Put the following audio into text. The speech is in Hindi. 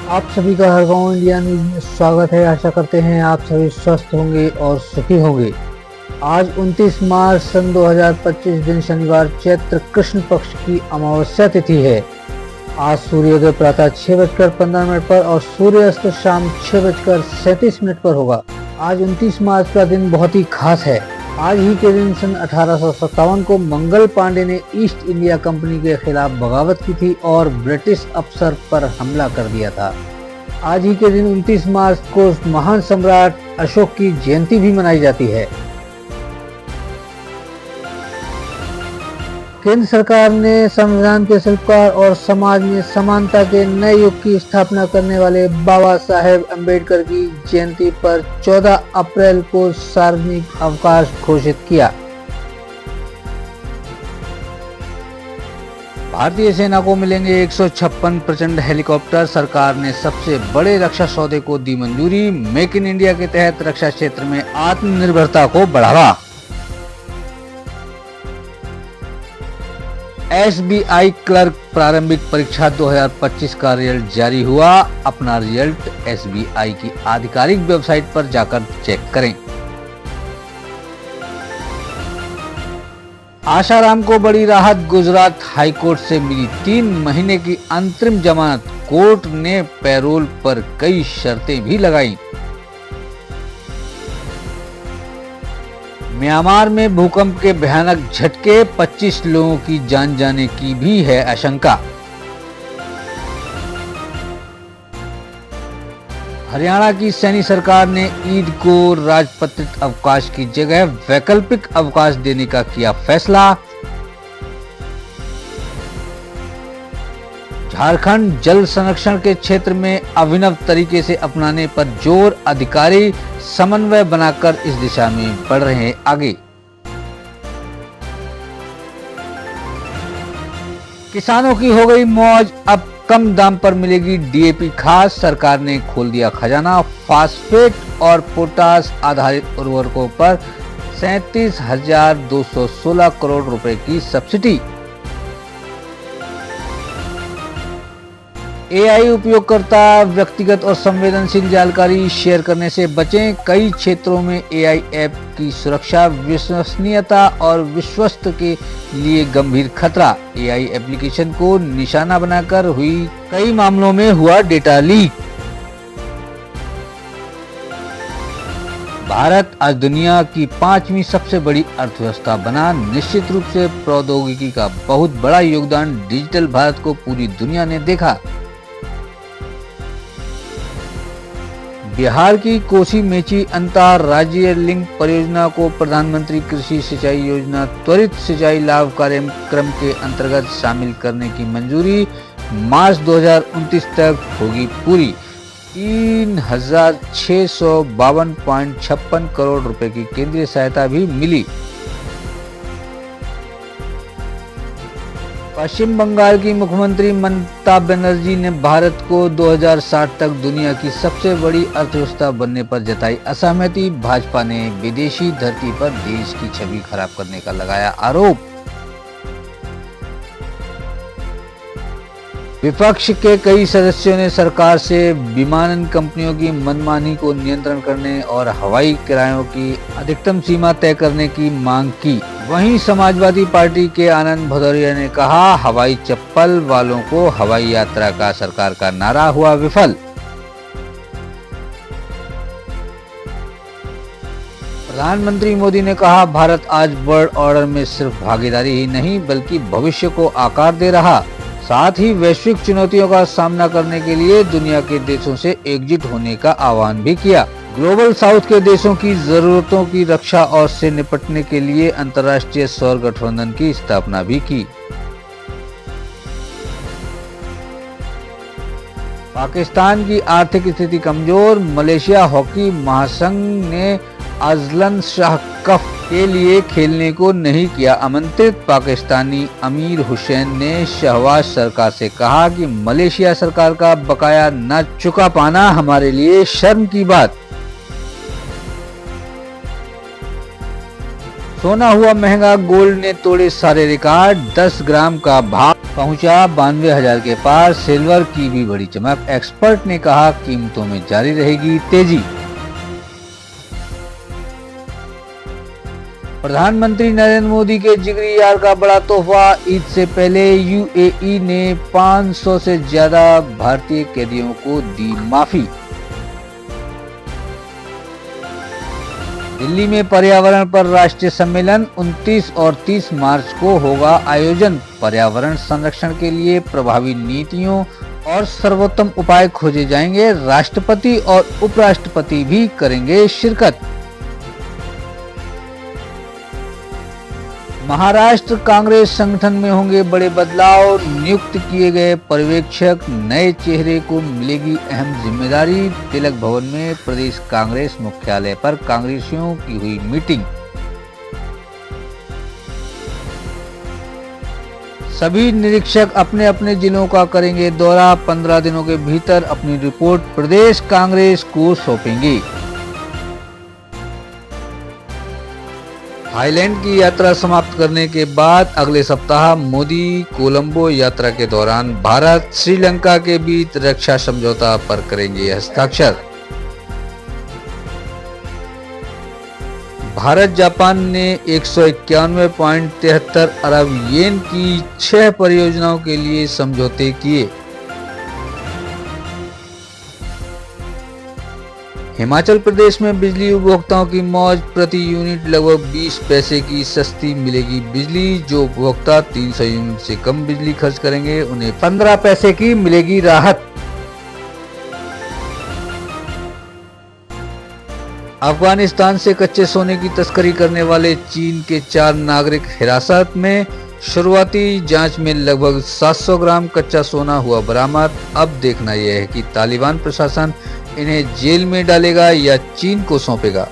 आप सभी का हर गांव इंडिया न्यूज में स्वागत है। आशा करते हैं आप सभी स्वस्थ होंगे और सुखी होंगे। आज 29 मार्च सन 2025 दिन शनिवार चैत्र कृष्ण पक्ष की अमावस्या तिथि है। आज सूर्योदय प्रातः 6:15 पर और सूर्यास्त शाम 6:37 पर होगा। आज 29 मार्च का दिन बहुत ही खास है। आज ही के दिन सन 1857 को मंगल पांडे ने ईस्ट इंडिया कंपनी के खिलाफ बगावत की थी और ब्रिटिश अफसर पर हमला कर दिया था। आज ही के दिन 29 मार्च को महान सम्राट अशोक की जयंती भी मनाई जाती है। केंद्र सरकार ने संविधान के शिल्पकार और समाज में समानता के नए युग की स्थापना करने वाले बाबा साहेब अम्बेडकर की जयंती पर 14 अप्रैल को सार्वजनिक अवकाश घोषित किया। भारतीय सेना को मिलेंगे 156 प्रचंड हेलीकॉप्टर। सरकार ने सबसे बड़े रक्षा सौदे को दी मंजूरी। मेक इन इंडिया के तहत रक्षा क्षेत्र में आत्मनिर्भरता को बढ़ावा। SBI क्लर्क प्रारंभिक परीक्षा 2025 का रिजल्ट जारी हुआ। अपना रिजल्ट SBI की आधिकारिक वेबसाइट पर जाकर चेक करें। आशाराम को बड़ी राहत। गुजरात हाईकोर्ट से मिली 3 महीने की अंतरिम जमानत। कोर्ट ने पैरोल पर कई शर्तें भी लगाई। म्यांमार में भूकंप के भयानक झटके, 25 लोगों की जान जाने की भी है आशंका। हरियाणा की सैनी सरकार ने ईद को राजपत्रित अवकाश की जगह वैकल्पिक अवकाश देने का किया फैसला। झारखंड जल संरक्षण के क्षेत्र में अभिनव तरीके से अपनाने पर जोर। अधिकारी समन्वय बनाकर इस दिशा में बढ़ रहे हैं आगे। किसानों की हो गई मौज, अब कम दाम पर मिलेगी DAP खाद। सरकार ने खोल दिया खजाना। फास्फेट और पोटास आधारित उर्वरकों पर 37,216 करोड़ रुपए की सब्सिडी। AI उपयोगकर्ता व्यक्तिगत और संवेदनशील जानकारी शेयर करने से बचें। कई क्षेत्रों में AI ऐप की सुरक्षा, विश्वसनीयता और विश्वस्त के लिए गंभीर खतरा। AI एप्लीकेशन को निशाना बनाकर हुई कई मामलों में हुआ डेटा लीक। भारत आज दुनिया की 5वीं सबसे बड़ी अर्थव्यवस्था बना। निश्चित रूप से प्रौद्योगिकी का बहुत बड़ा योगदान डिजिटल भारत को पूरी दुनिया ने देखा। बिहार की कोसी मेची अंतरराज्यीय लिंक परियोजना को प्रधानमंत्री कृषि सिंचाई योजना त्वरित सिंचाई लाभ कार्यक्रम के अंतर्गत शामिल करने की मंजूरी। मार्च 2029 तक होगी पूरी। 3,652.56 करोड़ रुपए की केंद्रीय सहायता भी मिली। पश्चिम बंगाल की मुख्यमंत्री ममता बनर्जी ने भारत को 2060 तक दुनिया की सबसे बड़ी अर्थव्यवस्था बनने पर जताई असहमति। भाजपा ने विदेशी धरती पर देश की छवि खराब करने का लगाया आरोप। विपक्ष के कई सदस्यों ने सरकार से विमानन कंपनियों की मनमानी को नियंत्रण करने और हवाई किरायों की अधिकतम सीमा तय करने की मांग की। वहीं समाजवादी पार्टी के आनंद भदौरिया ने कहा, हवाई चप्पल वालों को हवाई यात्रा का सरकार का नारा हुआ विफल। प्रधानमंत्री मोदी ने कहा, भारत आज वर्ल्ड ऑर्डर में सिर्फ भागीदारी ही नहीं बल्कि भविष्य को आकार दे रहा। साथ ही वैश्विक चुनौतियों का सामना करने के लिए दुनिया के देशों से एकजुट होने का आह्वान भी किया। ग्लोबल साउथ के देशों की जरूरतों की रक्षा और से निपटने के लिए अंतर्राष्ट्रीय सौर गठबंधन की स्थापना भी की। पाकिस्तान की आर्थिक स्थिति कमजोर। मलेशिया हॉकी महासंघ ने अजलन शाह कप के लिए खेलने को नहीं किया आमंत्रित। पाकिस्तानी अमीर हुसैन ने शहबाज सरकार से कहा कि मलेशिया सरकार का बकाया न चुका पाना हमारे लिए शर्म की बात। सोना हुआ महंगा, गोल्ड ने तोड़े सारे रिकॉर्ड। 10 ग्राम का भाव पहुंचा 92,000 के पार। सिल्वर की भी बड़ी चमक। एक्सपर्ट ने कहा कीमतों में जारी रहेगी तेजी। प्रधानमंत्री नरेंद्र मोदी के जिगरी यार का बड़ा तोहफा। ईद से पहले यूएई ने 500 से ज्यादा भारतीय कैदियों को दी माफी। दिल्ली में पर्यावरण पर राष्ट्रीय सम्मेलन 29 और 30 मार्च को होगा आयोजन। पर्यावरण संरक्षण के लिए प्रभावी नीतियों और सर्वोत्तम उपाय खोजे जाएंगे। राष्ट्रपति और उपराष्ट्रपति भी करेंगे शिरकत। महाराष्ट्र कांग्रेस संगठन में होंगे बड़े बदलाव। नियुक्त किए गए पर्यवेक्षक, नए चेहरे को मिलेगी अहम जिम्मेदारी। तिलक भवन में प्रदेश कांग्रेस मुख्यालय पर कांग्रेसियों की हुई मीटिंग। सभी निरीक्षक अपने अपने जिलों का करेंगे दौरा। 15 दिनों के भीतर अपनी रिपोर्ट प्रदेश कांग्रेस को सौंपेंगे। थाईलैंड की यात्रा समाप्त करने के बाद अगले सप्ताह मोदी कोलंबो यात्रा के दौरान भारत श्रीलंका के बीच रक्षा समझौता पर करेंगे हस्ताक्षर। भारत जापान ने 191.73 अरब येन की 6 परियोजनाओं के लिए समझौते किए। हिमाचल प्रदेश में बिजली उपभोक्ताओं की मौज। प्रति यूनिट लगभग 20 पैसे की सस्ती मिलेगी बिजली। जो उपभोक्ता 300 यूनिट से कम बिजली खर्च करेंगे उन्हें 15 पैसे की मिलेगी राहत। अफगानिस्तान से कच्चे सोने की तस्करी करने वाले चीन के 4 नागरिक हिरासत में। शुरुआती जांच में लगभग 700 ग्राम कच्चा सोना हुआ बरामद। अब देखना यह है कि तालिबान प्रशासन इन्हें जेल में डालेगा या चीन को सौंपेगा।